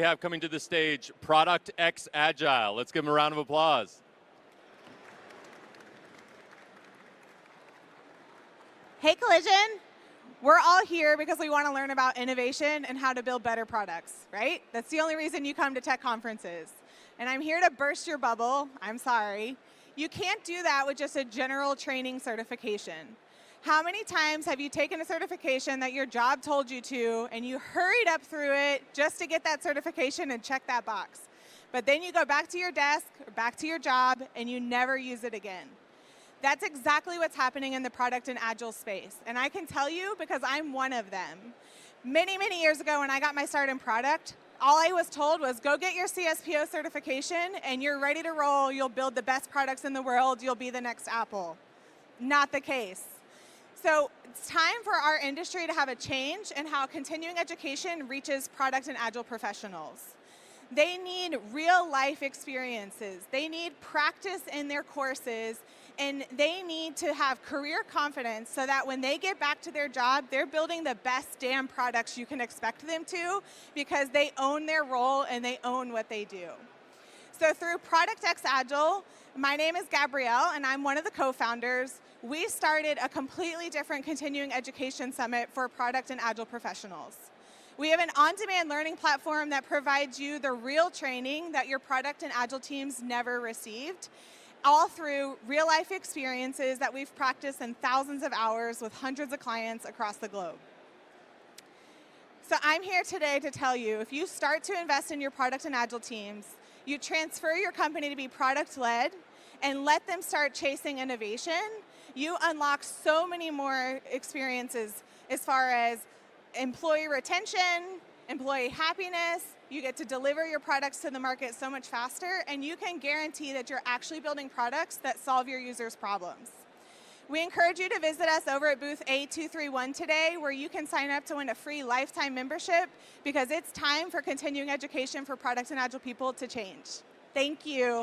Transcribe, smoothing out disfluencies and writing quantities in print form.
We have coming to the stage Product X Agile. Let's give them a round of applause. Hey, Collision. We're all here because we want to learn about innovation and how to build better products, right? That's the only reason you come to tech conferences. And I'm here to burst your bubble. I'm sorry. You can't do that with just a general training certification. How many times have you taken a certification that your job told you to, and you hurried up through it just to get that certification and check that box? But then you go back to your desk or back to your job, and you never use it again. That's exactly what's happening in the product and Agile space. And I can tell you because I'm one of them. Many, many years ago when I got my start in product, all I was told was go get your CSPO certification and you're ready to roll. You'll build the best products in the world. You'll be the next Apple. Not the case. So it's time for our industry to have a change in how continuing education reaches product and Agile professionals. They need real life experiences. They need practice in their courses, and they need to have career confidence so that when they get back to their job, they're building the best damn products you can expect them to because they own their role and they own what they do. So through Product X Agile, my name is Gabrielle, and I'm one of the co-founders. We started a completely different continuing education summit for product and Agile professionals. We have an on-demand learning platform that provides you the real training that your product and Agile teams never received, all through real-life experiences that we've practiced in thousands of hours with hundreds of clients across the globe. So I'm here today to tell you, if you start to invest in your product and Agile teams, you transfer your company to be product-led and let them start chasing innovation, you unlock so many more experiences as far as employee retention, employee happiness. You get to deliver your products to the market so much faster, and you can guarantee that you're actually building products that solve your users' problems. We encourage you to visit us over at booth A231 today, where you can sign up to win a free lifetime membership because it's time for continuing education for product and Agile people to change. Thank you.